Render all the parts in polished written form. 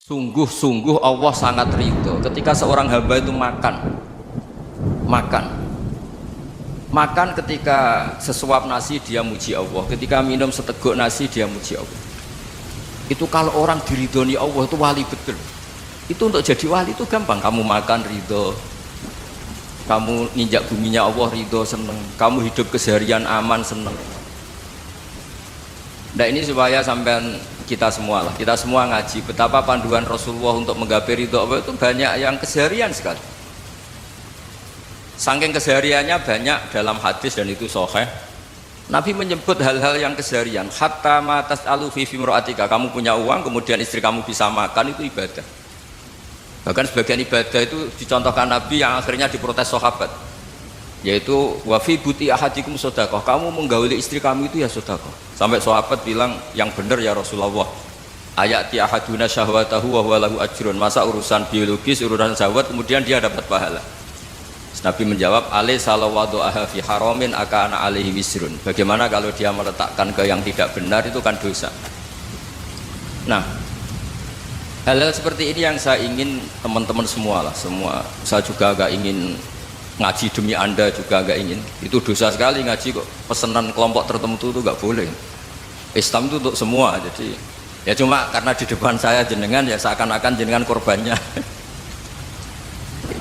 Sungguh-sungguh Allah sangat ridho ketika seorang hamba itu makan makan ketika sesuap nasi dia muji Allah, ketika minum seteguk nasi dia muji Allah. Itu kalau orang diridhoni Allah itu wali betul. Itu untuk jadi wali itu gampang, kamu makan ridho, kamu ninjak buminya Allah ridho seneng, kamu hidup keseharian aman seneng. Nah ini supaya sampean kita semua ngaji betapa panduan Rasulullah untuk menggapai ridho Allah itu banyak yang keseharian sekali. Saking kesehariannya banyak dalam hadis dan itu sahih. Nabi menyebut hal-hal yang keseharian. Hatta ma tas'alu fi imra'atika, kamu punya uang kemudian istri kamu bisa makan, itu ibadah. Bahkan sebagian ibadah itu dicontohkan Nabi yang akhirnya diprotes sahabat, yaitu wa fi buti ahadikum sedekah, kamu menggauli istri kamu itu ya sedekah. Sampai sahabat bilang, yang benar ya Rasulullah, ayati ahaduna syahwatahu wa huwa lahu ajrun, masa urusan biologis, urusan syahwat kemudian dia dapat pahala. Nabi menjawab, alaysa law wada'aha fi haramin akana alaihi wisrun, bagaimana kalau dia meletakkan ke yang tidak benar, itu kan dosa. Nah, hal-hal seperti ini yang saya ingin teman-teman semua saya juga agak ingin ngaji demi Anda juga agak ingin. Itu dosa sekali ngaji kok pesanan kelompok tertentu itu gak boleh. Islam itu untuk semua. Jadi ya cuma karena di depan saya jenengan ya seakan-akan jenengan korbannya.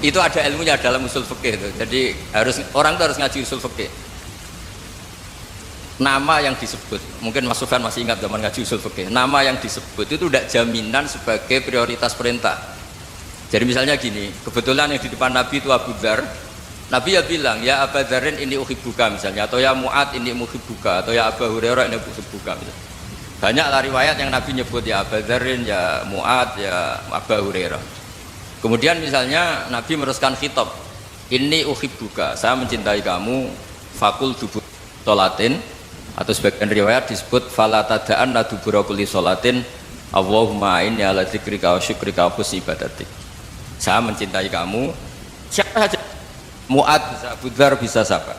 Itu ada ilmunya dalam usul fikih itu. Jadi orang itu harus ngaji usul fikih. Nama yang disebut, mungkin Mas Sufyan masih ingat zaman ngaji usul fikih. Nama yang disebut itu tidak jaminan sebagai prioritas perintah. Jadi misalnya gini, kebetulan yang di depan Nabi itu Abu Dzar. Nabi ya bilang, ya Abu Dzarin ini uhibbuka misalnya, atau ya Mu'ad ini uhibbuka, atau ya Abu Hurairah ini uhibbuka misalnya. Banyaklah riwayat yang Nabi nyebut ya Abu Dzarin, ya Mu'ad, ya Abu Hurairah. Kemudian misalnya Nabi meneruskan khitab, ini uhibbuka, saya mencintai kamu, fakul dubur sholatin, atau sebagian riwayat disebut fala tada'an dubura kulli sholatin Allahumma inni ala dzikrika wa syukrika wa husni ibadatik. Saya mencintai kamu, siapa saja, Mu'ad bisa, Abu Dzar bisa, siapa,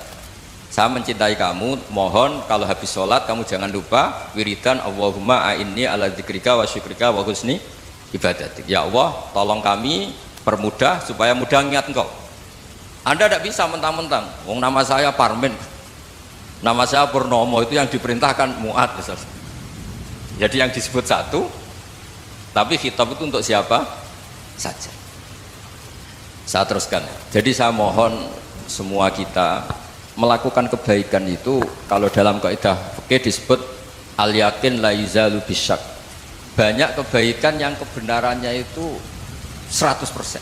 saya mencintai kamu, mohon kalau habis sholat kamu jangan lupa wiridan Allahumma a'inni ala dzikrika wa syukrika wa husni ibadatik. Ya Allah, tolong kami permudah supaya mudah ingat engkau. Anda tidak bisa mentang-mentang, wong nama saya Parmin, nama saya Purnomo, itu yang diperintahkan Mu'ad misalnya. Jadi yang disebut satu, tapi khitab itu untuk siapa saja. Saya teruskan. Jadi saya mohon semua kita melakukan kebaikan itu, kalau dalam kaidah fikih disebut al yakin la yuzalu bisyak. Banyak kebaikan yang kebenarannya itu 100%,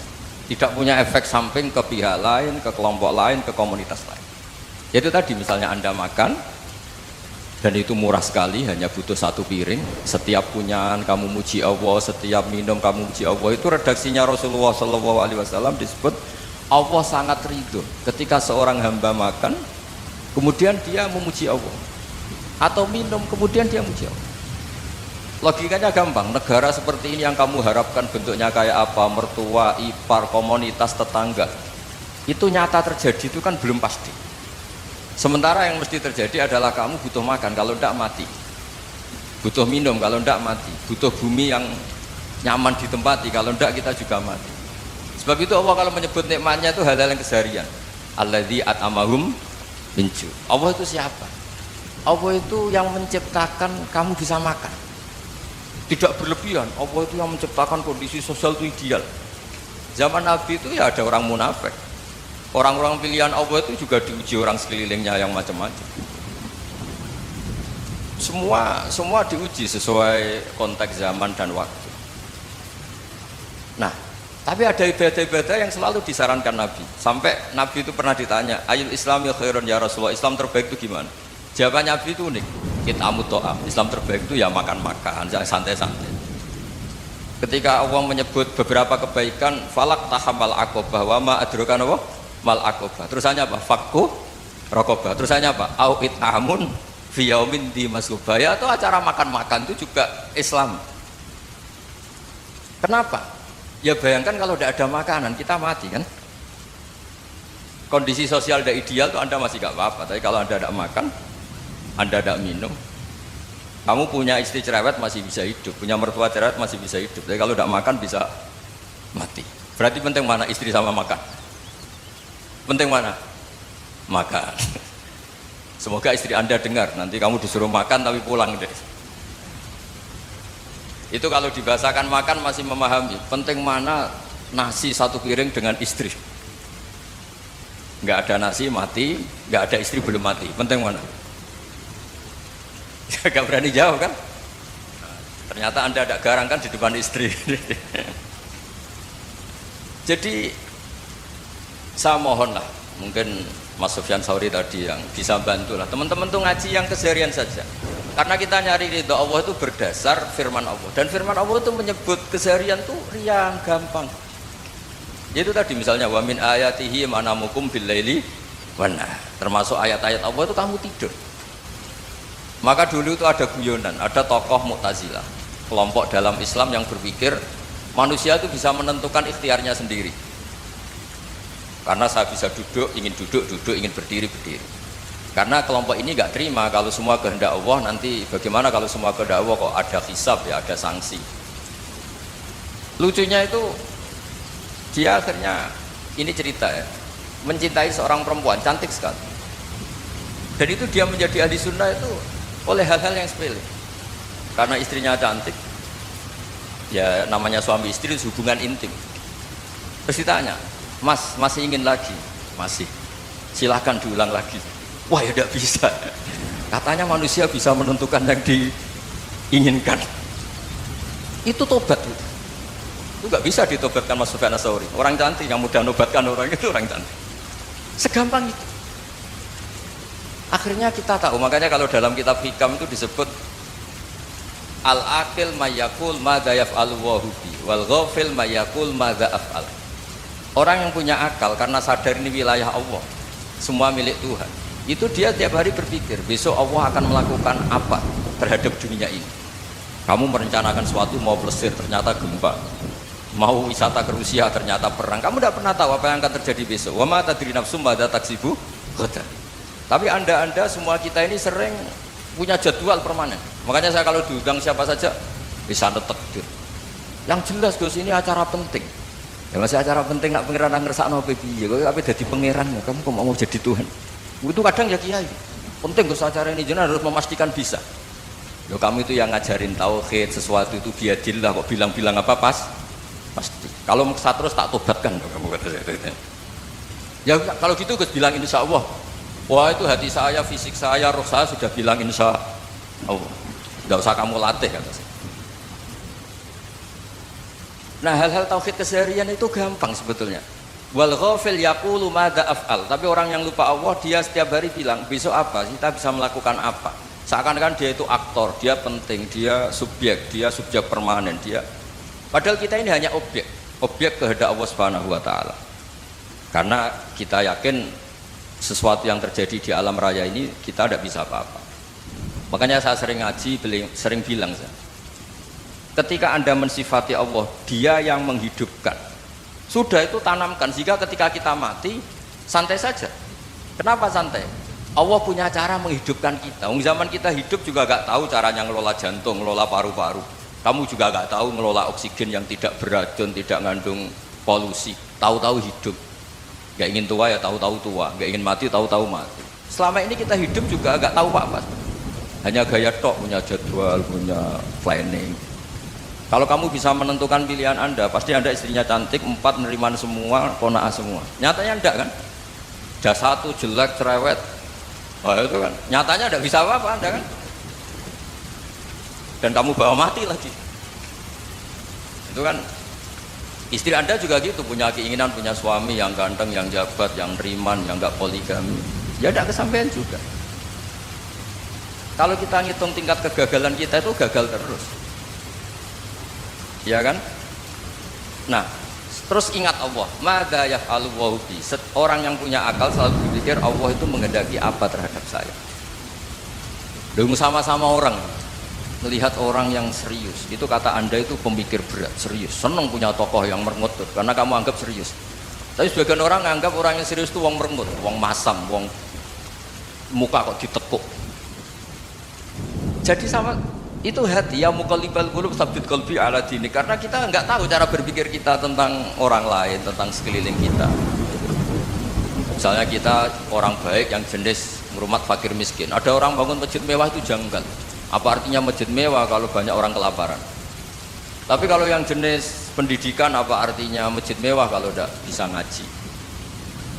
tidak punya efek samping ke pihak lain, ke kelompok lain, ke komunitas lain. Itu tadi misalnya Anda makan dan itu murah sekali, hanya butuh satu piring, setiap punyaan kamu muji Allah, setiap minum kamu muji Allah. Itu redaksinya Rasulullah SAW disebut Allah sangat ridho ketika seorang hamba makan kemudian dia memuji Allah, atau minum kemudian dia muji Allah. Logikanya gampang, negara seperti ini yang kamu harapkan bentuknya kayak apa, mertua, ipar, komunitas, tetangga, itu nyata terjadi itu kan belum pasti. Sementara yang mesti terjadi adalah kamu butuh makan, kalau tidak mati, butuh minum, kalau tidak mati, butuh bumi yang nyaman ditempati, kalau tidak kita juga mati. Sebab itu Allah kalau menyebut nikmatnya itu hal-hal yang keseharian. Alladzi at'amahum min ju'. Allah itu siapa? Allah itu yang menciptakan kamu bisa makan, tidak berlebihan. Allah itu yang menciptakan kondisi sosial itu ideal. Zaman Nabi itu ya ada orang munafik, orang-orang pilihan Allah itu juga diuji orang sekelilingnya yang macam-macam. Semua diuji sesuai konteks zaman dan waktu. Nah, tapi ada ibadah-ibadah yang selalu disarankan Nabi. Sampai Nabi itu pernah ditanya, ayul islami khairun ya Rasulullah, Islam terbaik itu gimana? Jawaban Nabi itu unik, kit'amut to'am, Islam terbaik itu ya makan-makan, santai-santai. Ketika Allah menyebut beberapa kebaikan, falak tahamal aqobah wa ma adrokan Allah mal aqobah, terusannya apa? Fakku rokobah, terusannya apa? Au it'amun fi yaumin di masubaya, atau acara makan-makan itu juga Islam. Kenapa? Ya bayangkan kalau tidak ada makanan kita mati kan. Kondisi sosial tidak ideal tuh Anda masih gak apa-apa, tapi kalau Anda tidak makan, Anda tidak minum, Kamu punya istri cerewet masih bisa hidup, punya mertua cerewet masih bisa hidup. Tapi kalau tidak makan bisa mati. Berarti penting mana istri sama makan? Penting mana? Makan. Semoga istri Anda dengar, nanti kamu disuruh makan tapi pulang deh. Itu kalau dibahasakan makan masih memahami. Penting mana nasi satu piring dengan istri? Nggak ada nasi mati, nggak ada istri belum mati. Penting mana? Gak berani jawab kan? Ternyata Anda ada garang kan di depan istri. Jadi saya mohonlah, mungkin Mas Sufyan Sauri tadi yang bisa bantulah teman-teman tuh ngaji yang keseharian saja. Karena kita nyari ridho Allah itu berdasar firman Allah, dan firman Allah itu menyebut keseharian tuh yang gampang. Itu tadi misalnya wa min ayatihi manamukum bil laili wan nahar. Termasuk ayat-ayat Allah itu kamu tidur. Maka dulu itu ada guyonan, ada tokoh Mu'tazilah, kelompok dalam Islam yang berpikir manusia itu bisa menentukan ikhtiarnya sendiri. Karena saya bisa duduk, ingin duduk, ingin berdiri, berdiri. Karena kelompok ini nggak terima kalau semua kehendak Allah, nanti bagaimana kalau semua kehendak Allah kok ada hisab ya, ada sanksi. Lucunya itu dia akhirnya, ini cerita ya, mencintai seorang perempuan cantik sekali. Dan itu dia menjadi ahli sunnah itu oleh hal-hal yang sepele. Karena istrinya cantik, ya namanya suami istri hubungan intim. Terus ditanya, Mas, masih ingin lagi? Masih. Silahkan diulang lagi. Wah ya tidak bisa. Katanya manusia bisa menentukan yang diinginkan. Itu tobat. Itu nggak bisa ditobatkan Mas Sufyan Ats-Tsauri. Orang cantik yang mudah nobatkan orang itu orang cantik. Segampang itu. Akhirnya kita tahu, makanya kalau dalam kitab Hikam itu disebut al-aqil mayyakul madza yaf'alu wa hubi wal ghafil mayyakul madza af'al. Orang yang punya akal karena sadar ini wilayah Allah, semua milik Tuhan, itu dia tiap hari berpikir besok Allah akan melakukan apa terhadap dunia ini. Kamu merencanakan sesuatu, mau plesir ternyata gempa, mau wisata ke Rusia ternyata perang. Kamu tidak pernah tahu apa yang akan terjadi besok. Wa ma tadri nafsum madza taksibu ghadan. Tapi anda semua kita ini sering punya jadwal permanen. Makanya saya kalau diundang siapa saja bisa takdir. Yang jelas Gus ini acara penting. Ya masih acara penting nak pangeran ngersakno piye? Kok ape dadi pangeran ya? Kamu kok mau jadi Tuhan? Itu kadang ya kiai. Penting Gus acara ini jenengan harus memastikan bisa. Loh kamu itu yang ngajarin tauhid, sesuatu itu biadillah kok bilang-bilang apa pasti. Kalau terus tak tobatkan kamu kata saya. Ya kalau gitu Gus bilang insya Allah. Wah itu hati saya, fisik saya, roh saya sudah bilang insya Allah. Nggak usah kamu latih kata saya. Nah hal-hal tauhid keseharian itu gampang sebetulnya. Wal ghafil yaqulu madza af'al. Tapi orang yang lupa Allah dia setiap hari bilang besok apa? Kita bisa melakukan apa? Seakan-akan dia itu aktor, dia penting, dia subjek permanen, dia. Padahal kita ini hanya objek kehendak Allah Subhanahu wa taala. Karena kita yakin sesuatu yang terjadi di alam raya ini kita tidak bisa apa-apa. Makanya saya sering ngaji, sering bilang saya, ketika Anda mensifati Allah, dia yang menghidupkan. Sudah itu tanamkan, sehingga ketika kita mati, santai saja. Kenapa santai? Allah punya cara menghidupkan kita. Zaman kita hidup juga gak tahu caranya ngelola jantung, ngelola paru-paru. Kamu juga gak tahu ngelola oksigen yang tidak beracun, tidak mengandung polusi. Tahu-tahu hidup. Gak ingin tua ya tahu-tahu tua, gak ingin mati tahu-tahu mati. Selama ini kita hidup juga gak tahu apa-apa. Hanya gaya tok, punya jadwal, punya planning. Kalau kamu bisa menentukan pilihan Anda, pasti Anda istrinya cantik, 4 neriman semua, qanaah semua. Nyatanya enggak kan? Ada 1 jelek, cerewet. Wah itu kan, nyatanya enggak bisa apa-apa Anda kan? Dan kamu bawa mati lagi. Itu kan istri Anda juga gitu, punya keinginan punya suami yang ganteng, yang jabat, yang riman, yang enggak poligami. Ya enggak kesampaian juga. Kalau kita ngitung tingkat kegagalan kita itu gagal terus. Ya kan? Nah, terus ingat Allah, madza yaf'alu wa bi. Orang yang punya akal selalu berpikir Allah itu menghendaki apa terhadap saya. Dong sama-sama orang melihat orang yang serius. Itu kata Anda itu pemikir berat, serius. Senang punya tokoh yang merengut karena kamu anggap serius. Tapi sebagian orang anggap orang yang serius itu wong merengut, wong masam, wong muka kok ditekuk. Jadi sama Itu hati ya muqallibal qulub tsabbit qalbi ala dini, karena kita nggak tahu cara berpikir kita tentang orang lain, tentang sekeliling kita. Misalnya kita orang baik yang jenis merumat fakir miskin, ada orang bangun masjid mewah itu janggal. Apa artinya masjid mewah kalau banyak orang kelaparan? Tapi kalau yang jenis pendidikan, apa artinya masjid mewah kalau tidak bisa ngaji?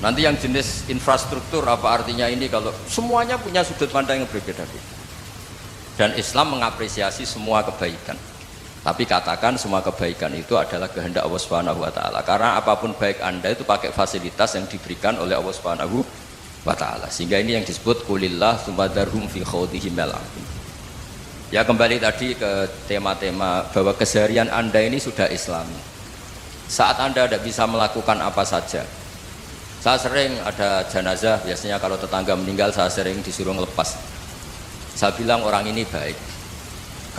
Nanti yang jenis infrastruktur, apa artinya ini kalau semuanya punya sudut pandang yang berbeda-beda. Dan Islam mengapresiasi semua kebaikan. Tapi katakan semua kebaikan itu adalah kehendak Allah Subhanahu wa taala. Karena apapun baik Anda itu pakai fasilitas yang diberikan oleh Allah Subhanahu wa taala. Sehingga ini yang disebut qulillah tsummadarhum fi khawdihim yal'abun. Ya, kembali tadi ke tema-tema bahwa keseharian Anda ini sudah Islami. Saat Anda tidak bisa melakukan apa saja. Saya sering ada jenazah, biasanya kalau tetangga meninggal saya sering disuruh ngelepas. Saya bilang orang ini baik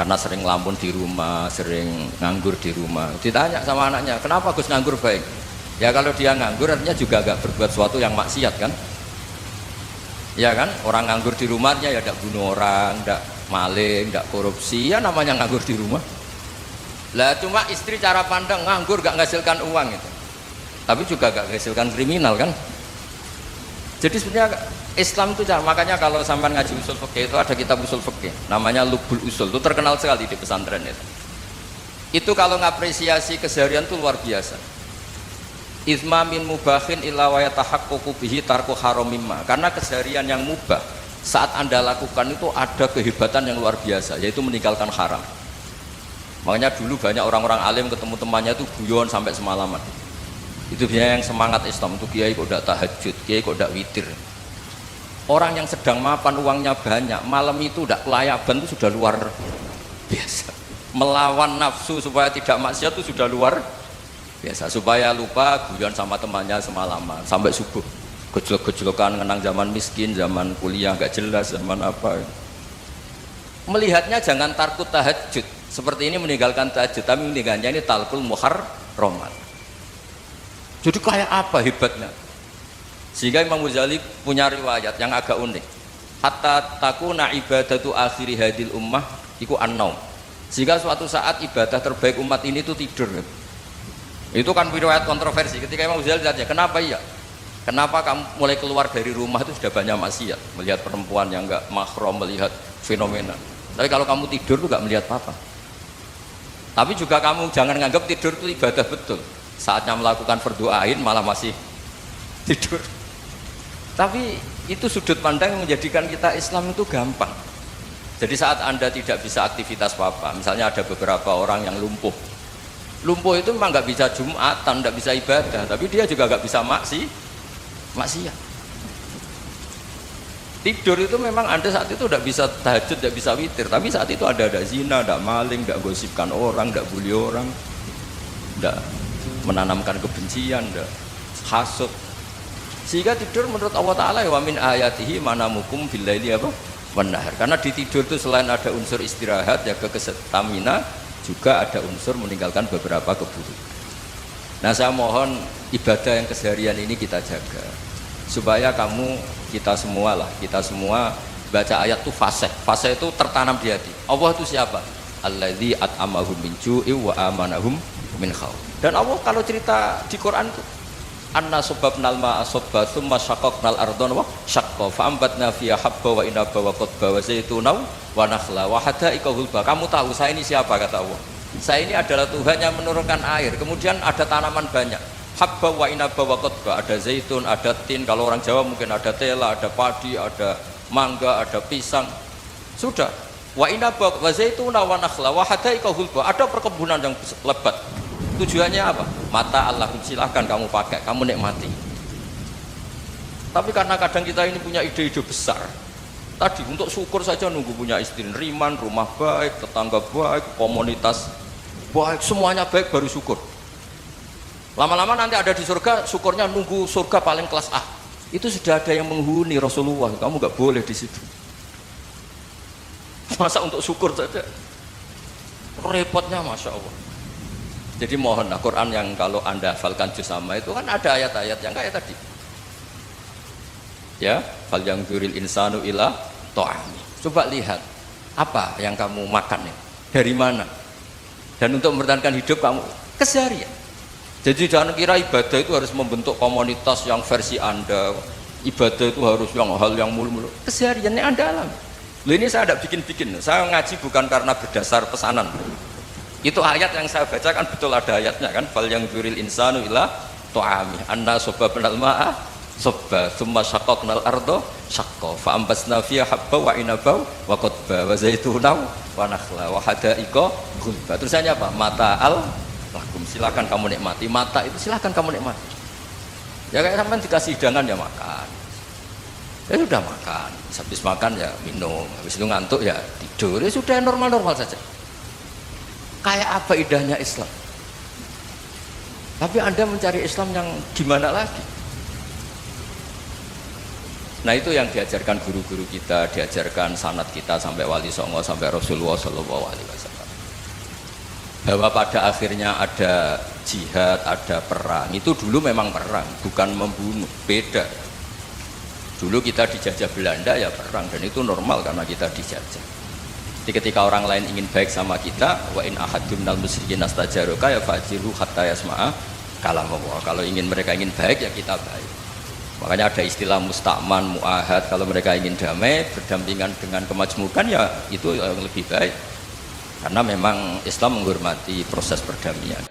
karena sering ngelamun di rumah, sering nganggur di rumah. Ditanya sama anaknya, kenapa Gus nganggur baik? Ya kalau dia nganggur artinya juga gak berbuat sesuatu yang maksiat kan? Ya kan, orang nganggur di rumahnya ya tidak bunuh orang, tidak maling, tidak korupsi, ya namanya nganggur di rumah. Lah cuma istri cara pandang nganggur gak menghasilkan uang itu, tapi juga gak menghasilkan kriminal kan? Jadi sebenarnya Islam itu, makanya kalau sampai ngaji usul fikih itu ada kitab usul fikih namanya Lubul Usul, itu terkenal sekali di pesantren itu. Itu kalau ngapresiasi keseharian itu luar biasa. Izma min mubahin illa wa yatahaqqaqu bihi tarku haramimma. Karena keseharian yang mubah saat Anda lakukan itu ada kehebatan yang luar biasa, yaitu meninggalkan haram. Makanya dulu banyak orang-orang alim ketemu temannya itu guyon sampai semalaman. Itu biasanya yang semangat Islam itu, kiai kok tidak tahajud, kiai kok tidak witir. Orang yang sedang mapan uangnya banyak, malam itu tidak kelayaban itu sudah luar biasa. Melawan nafsu supaya tidak maksiat itu sudah luar biasa. Supaya lupa guyon sama temannya semalaman sampai subuh. Gejlok-gejlokan ngenang zaman miskin, zaman kuliah nggak jelas, zaman apa. Melihatnya jangan tarkut tahajud. Seperti ini meninggalkan tahajud, tapi meninggalkannya ini talkul muharramat. Jadi kayak apa hebatnya? Sehingga Imam Ghazali punya riwayat yang agak unik. Hatta takuna ibadatu akhiri hadil ummah iku an-naum. Sehingga suatu saat ibadah terbaik umat ini itu tidur. Itu kan riwayat kontroversi. Ketika Imam Ghazali ditanya, kenapa iya? Kenapa kamu mulai keluar dari rumah itu sudah banyak maksiat, melihat perempuan yang enggak mahram, melihat fenomena. Tapi kalau kamu tidur itu enggak melihat apa-apa. Tapi juga kamu jangan menganggap tidur itu ibadah betul. Saatnya melakukan fardu ain malah masih tidur. Tapi itu sudut pandang yang menjadikan kita Islam itu gampang. Jadi saat Anda tidak bisa aktivitas apa-apa, misalnya ada beberapa orang yang lumpuh. Lumpuh itu memang nggak bisa Jumatan, nggak bisa ibadah, tapi dia juga nggak bisa maksiat. Tidur itu memang Anda saat itu tidak bisa tahajud, tidak bisa witir, tapi saat itu ada zina, ada maling, tidak gosipkan orang, tidak bully orang, tidak menanamkan kebencian, tidak hasud. Sehingga tidur menurut Allah Ta'ala wa min ayatihi manamukum billaili apa? Wanahar. Karena di tidur itu selain ada unsur istirahat, jaga stamina, juga ada unsur meninggalkan beberapa keburukan. Nah saya mohon ibadah yang keseharian ini kita jaga. Supaya kita semua baca ayat itu fase itu tertanam di hati. Allah itu siapa? Alladzi at'amahum min ju'i wa amanahum min khauf. Dan Allah kalau cerita di Quran itu anna sababnal ma'a sabba tsumma syaqaqnal ardha wa syaqqa fa ambatna fiha habba wa inaba wa qadba wa zaituna wa nakhla wa hada'iqa hulba. Kamu tahu saya ini siapa, kata Allah? Saya ini adalah Tuhan yang menurunkan air, kemudian ada tanaman banyak, habba wa inaba wa qadba, ada zaitun, ada tin, kalau orang Jawa mungkin ada tela, ada padi, ada mangga, ada pisang. Sudah. Wa inaba wa zaituna wa nakhla wa hada'iqa hulba, ada perkebunan yang lebat. Tujuannya apa? Mata Allah, silahkan kamu pakai, kamu nikmati. Tapi karena kadang kita ini punya ide-ide besar. Tadi untuk syukur saja nunggu punya istri riman, rumah baik, tetangga baik, komunitas baik, semuanya baik baru syukur. Lama-lama nanti ada di surga, syukurnya nunggu surga paling kelas A. Itu sudah ada yang menghuni Rasulullah, kamu nggak boleh di situ. Masa untuk syukur saja? Repotnya Masya Allah. Jadi mohonlah Quran yang kalau Anda hafalkan juz sama itu kan ada ayat-ayat yang kayak tadi. Ya, fal yang dzuril insanu ila ta'ami. Coba lihat. Apa yang kamu makan nih? Dari mana? Dan untuk mempertahankan hidup kamu keseharian. Jadi jangan kira ibadah itu harus membentuk komunitas yang versi Anda. Ibadah itu harus yang hal yang mulu-mulu. Kesehariannya Anda alami. Loh, ini saya tidak bikin-bikin. Saya ngaji bukan karena berdasar pesanan. Itu ayat yang saya bacakan betul ada ayatnya kan. Fal yang dzuril insanu ila tu'ami anna sababnal ma'a sabba thumma syaqqaqnal arda syaqqa fa ambasna fiha habba wa inaba wa qadba wa zaituna wa nakhla wa hadaiqa ghulba. Terusannya apa? Mata'al lakum, silakan kamu nikmati. Mata itu silakan kamu nikmati. Ya kayak sampean dikasih hidangan ya makan. Ya sudah makan, habis makan ya minum, habis itu ngantuk ya tidur, ya sudah normal-normal saja. Kayak apa indahnya Islam? Tapi Anda mencari Islam yang gimana lagi? Nah itu yang diajarkan guru-guru kita, diajarkan sanad kita sampai Wali Songo, sampai Rasulullah SAW. Bahwa pada akhirnya ada jihad, ada perang. Itu dulu memang perang, bukan membunuh, beda. Dulu kita dijajah Belanda ya perang, dan itu normal karena kita dijajah. Jadi ketika orang lain ingin baik sama kita, wa in ahadun minal musyrikin astajaruka ya fajiru hatta yasma'a kalam Allah. Kalau mereka ingin baik ya kita baik. Makanya ada istilah musta'man, mu'ahad. Kalau mereka ingin damai, berdampingan dengan kemajmukan ya itu yang lebih baik. Karena memang Islam menghormati proses perdamaian.